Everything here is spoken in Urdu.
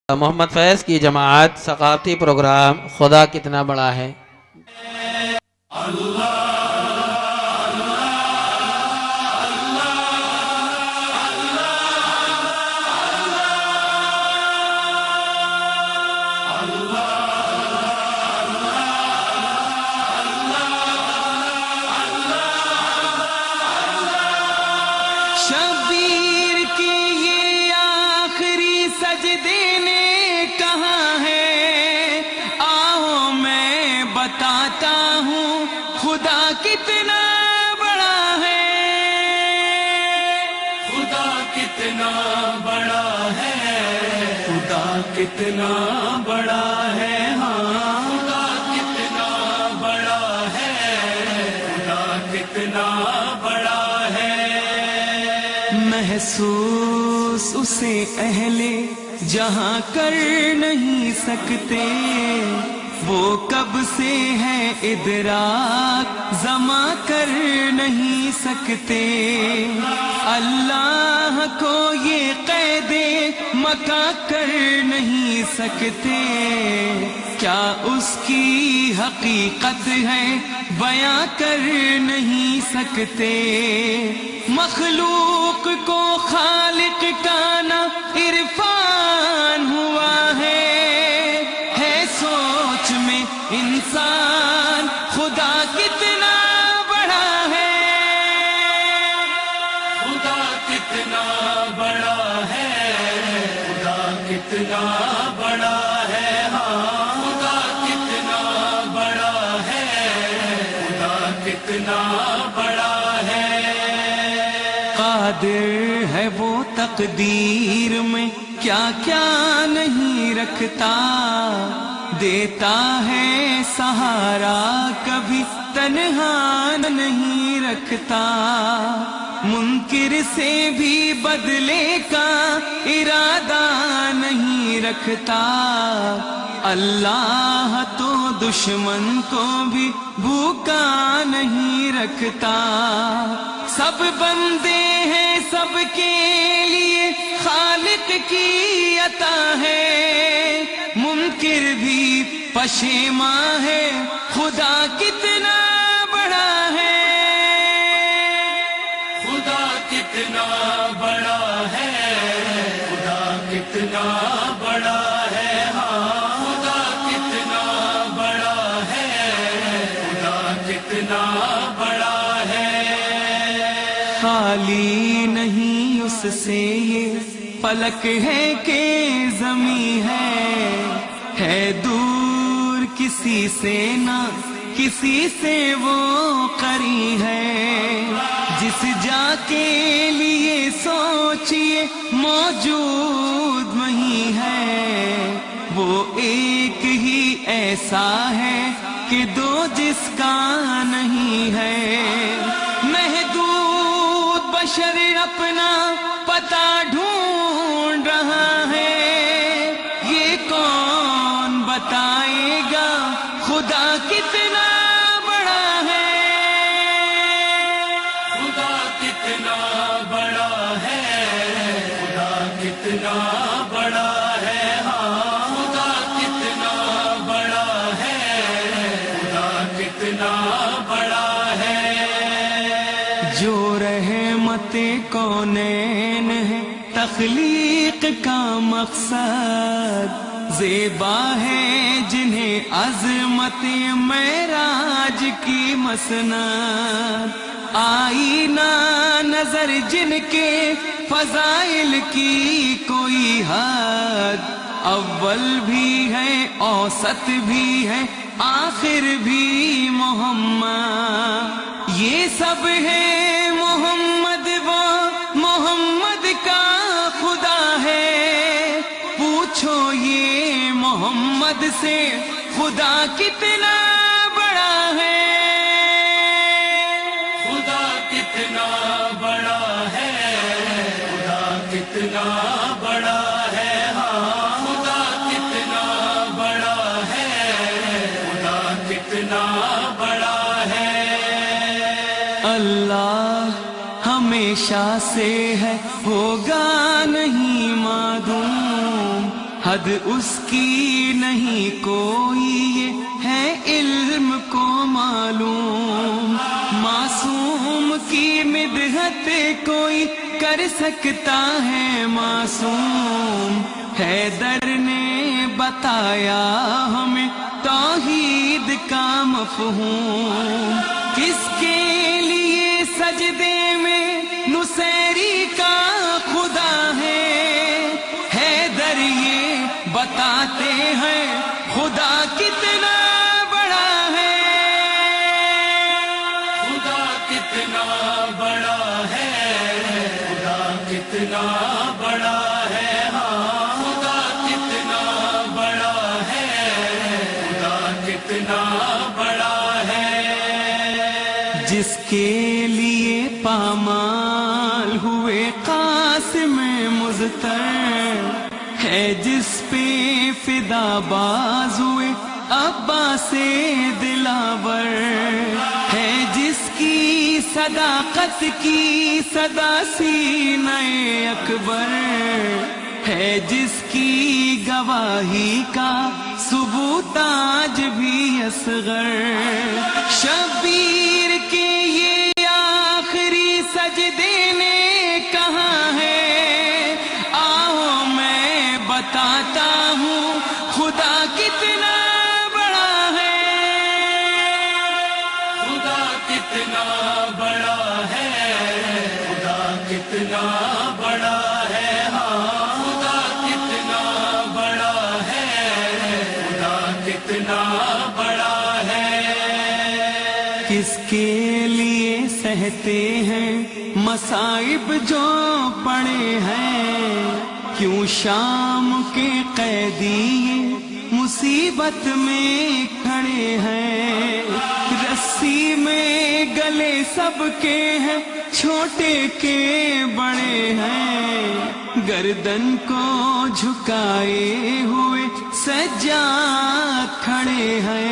محمد فیض کی جماعت ثقافتی پروگرام خدا کتنا بڑا ہے۔ شبیر کی یہ آخری سجدے نے کہا ہے، آؤ میں بتاتا ہوں خدا کتنا بڑا ہے، خدا کتنا بڑا ہے، خدا کتنا بڑا ہے، ہاں خدا کتنا بڑا ہے، خدا کتنا بڑا ہے۔ محسوس اسے اہل جہاں کر نہیں سکتے، وہ کب سے ہے ادراک زما کر نہیں سکتے، اللہ کو یہ قید مکہ کر نہیں سکتے، کیا اس کی حقیقت ہے بیاں کر نہیں سکتے، مخلوق کو خالق کا نہ عرفان ہوا ہے سوچ میں انسان خدا کتنا بڑا ہے، خدا کتنا بڑا ہے، خدا کتنا بڑا ہے، ہاں خدا کتنا بڑا ہے، خدا کتنا بڑا ہے۔ قادر ہے وہ تقدیر میں کیا کیا نہیں رکھتا، دیتا ہے سہارا کبھی تنہا نہیں رکھتا، منکر سے بھی بدلے کا ارادہ نہیں رکھتا، اللہ تو دشمن کو بھی بھوکا نہیں رکھتا، سب بندے ہیں سب کے لیے خالق کی عطا ہے، منکر بھی پشیماں ہے خدا کتنا بڑا ہے، خدا کتنا بڑا ہے، خدا کتنا بڑا ہے، ہاں خدا کتنا بڑا ہے، خدا کتنا بڑا ہے۔ خالی نہیں اس سے یہ فلک ہے کہ زمین ہے دور کسی سے نہ کسی سے وہ قریب ہے، جس جا کے لیے سوچئے موجود وہیں ہے، وہ ایک ہی ایسا ہے کہ دو جس کا نہیں ہے، محدود بشر اپنا پتہ ڈھونڈ رہا ہے، یہ کون بتائے گا خدا کتنا بڑا ہے، خدا کتنا بڑا ہے، خدا کتنا بڑا ہے، ہاں خدا کتنا بڑا ہے، خدا کتنا بڑا ہے۔ جو رحمت کونین ہے تخلیق کا مقصد، زیبا ہے جنہیں عظمت معراج کی مسند، آئینہ نظر جن کے فضائل کی کوئی حد، اول بھی ہے اوسط بھی ہے آخر بھی محمد، یہ سب ہے محمد وہ محمد کا خدا ہے، پوچھو یہ محمد سے خدا کتنا بڑا ہے، خدا کتنا بڑا ہے، خدا کتنا بڑا ہے، ہاں خدا کتنا بڑا ہے، خدا کتنا بڑا ہے۔ اللہ ہمیشہ سے ہے ہوگا نہیں معدوم، حد اس کی نہیں کوئی، یہ ہے علم کو معلوم، معصوم کی مدحت کوئی کر سکتا ہے معصوم، حیدر نے بتایا ہمیں توحید کا مفہوم، کس کے لیے سجدے میں نصیری کا خدا ہے، حیدر یہ بتاتے ہیں خدا کتنا بڑا ہے، خدا کتنا بڑا ہے، خدا کتنا بڑا ہے، ہاں خدا کتنا بڑا ہے، خدا کتنا بڑا ہے، جس کے لیے پامال ہوئے قاسم مظہر، ہے جس پہ فدا باز ہوئے عباس دلاور، ہے جس کی صداقت کی صدا سینہ اکبر، ہے جس کی گواہی کا ثبوت آج بھی اصغر، شبیر کے یہ آخری سجدے نے کہا ہے، آؤ میں بتاتا ہوں خدا کتنا بڑا ہے، خدا کتنا بڑا ہے، خدا کتنا بڑا ہے، ہاں خدا کتنا بڑا ہے، خدا کتنا بڑا ہے، کس کے لیے سہتے ہیں مصائب جو پڑے ہیں، کیوں شام کے قیدی مصیبت میں کھڑے ہیں، رسی میں گلے سب کے ہیں چھوٹے کے بڑے ہیں، گردن کو جھکائے ہوئے سجاد کھڑے ہیں،